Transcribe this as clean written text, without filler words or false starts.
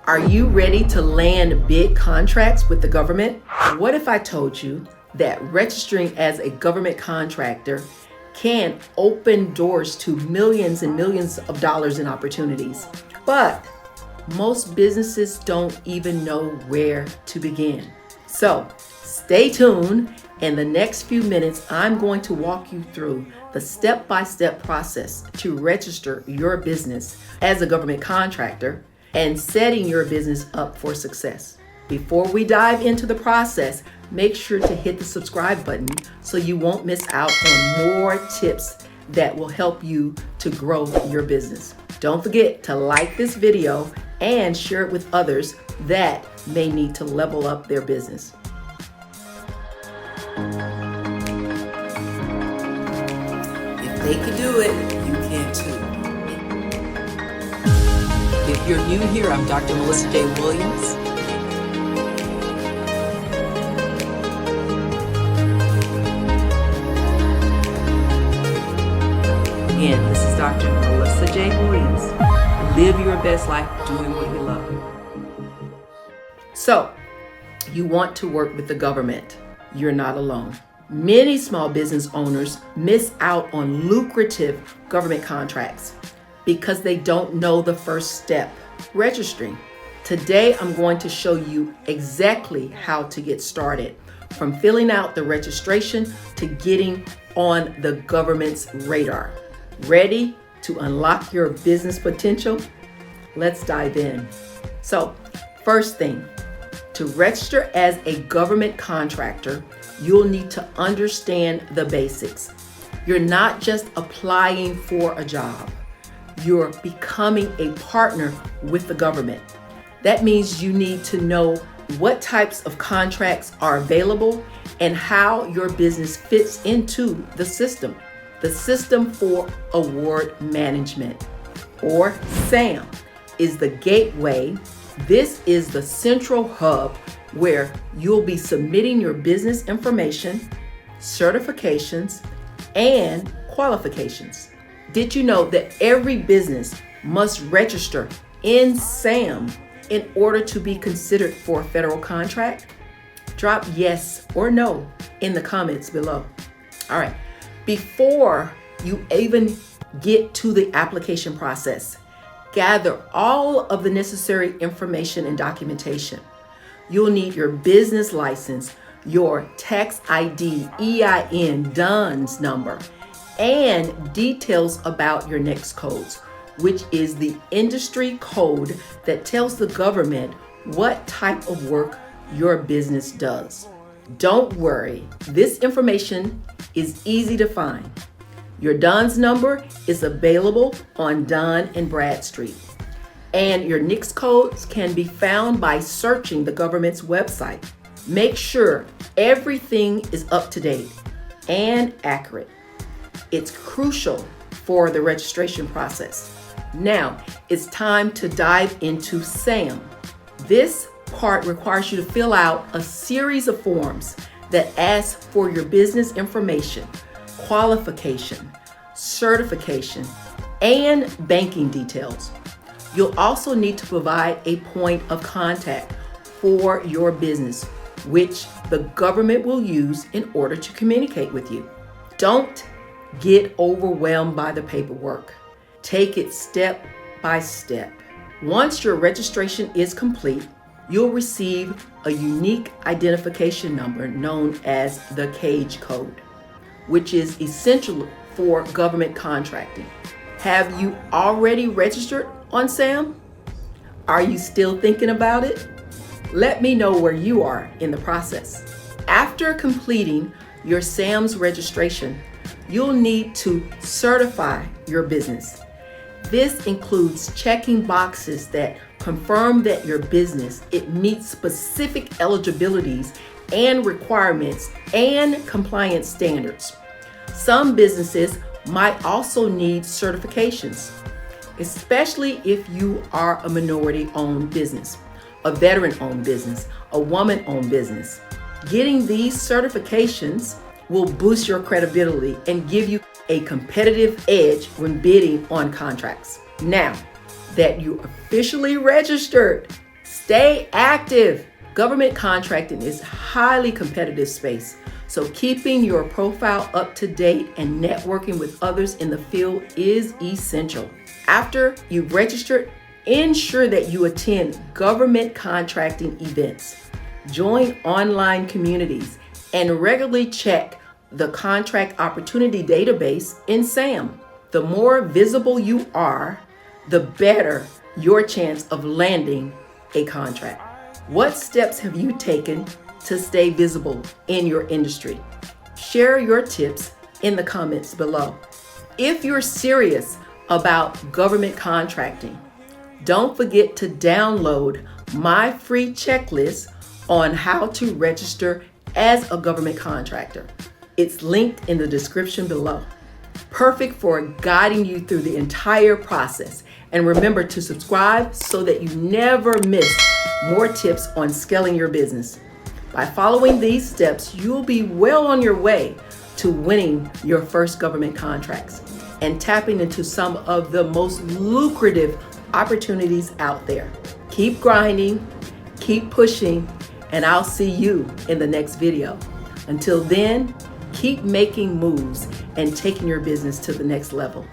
Are you ready to land big contracts with the government? What if I told you that registering as a government contractor can open doors to millions and millions of dollars in opportunities? But most businesses don't even know where to begin. So stay tuned. In the next few minutes, I'm going to walk you through the step-by-step process to register your business as a government contractor and setting your business up for success. Before we dive into the process, make sure to hit the subscribe button so you won't miss out on more tips that will help you to grow your business. Don't forget to like this video and share it with others that may need to level up their business. If they can do it, you can too. If you're new here, I'm Dr. Melissa J. Williams. Again, this is Dr. Melissa J. Williams. Live your best life doing what you love. So, you want to work with the government. You're not alone. Many small business owners miss out on lucrative government contracts because they don't know the first step, registering. Today, I'm going to show you exactly how to get started, from filling out the registration to getting on the government's radar. Ready to unlock your business potential? Let's dive in. So, first thing, to register as a government contractor, you'll need to understand the basics. You're not just applying for a job. You're becoming a partner with the government. That means you need to know what types of contracts are available and how your business fits into the system for award management, or SAM, is the gateway. This is the central hub where you'll be submitting your business information, certifications, and qualifications. Did you know that every business must register in SAM in order to be considered for a federal contract? Drop yes or no in the comments below. All right, before you even get to the application process, gather all of the necessary information and documentation. You'll need your business license, your tax ID, EIN, DUNS number, and details about your NAICS codes, which is the industry code that tells the government what type of work your business does. Don't worry, this information is easy to find. Your DUNS number is available on Dun and Bradstreet, and your NAICS codes can be found by searching the government's website. Make sure everything is up to date and accurate. It's crucial for the registration process. Now, it's time to dive into SAM. This part requires you to fill out a series of forms that ask for your business information, qualification, certification, and banking details. You'll also need to provide a point of contact for your business, which the government will use in order to communicate with you. Don't get overwhelmed by the paperwork. Take it step by step. Once your registration is complete, you'll receive a unique identification number known as the CAGE code, which is essential for government contracting. Have you already registered on SAM? Are you still thinking about it? Let me know where you are in the process. After completing your SAM's registration, you'll need to certify your business. This includes checking boxes that confirm that your business, it meets specific eligibilities and requirements and compliance standards. Some businesses might also need certifications, especially if you are a minority-owned business, a veteran-owned business, a woman-owned business. Getting these certifications will boost your credibility and give you a competitive edge when bidding on contracts. Now that you officially registered, Stay active. Government contracting is a highly competitive space, so keeping your profile up to date and networking with others in the field is essential. After you've registered, ensure that you attend government contracting events, join online communities, and regularly check the contract opportunity database in SAM. The more visible you are, the better your chance of landing a contract. What steps have you taken to stay visible in your industry? Share your tips in the comments below. If you're serious about government contracting, don't forget to download my free checklist on how to register as a government contractor. It's linked in the description below. Perfect for guiding you through the entire process. And remember to subscribe so that you never miss more tips on scaling your business. By following these steps, you'll be well on your way to winning your first government contracts and tapping into some of the most lucrative opportunities out there. Keep grinding, keep pushing, and I'll see you in the next video. Until then, keep making moves and taking your business to the next level.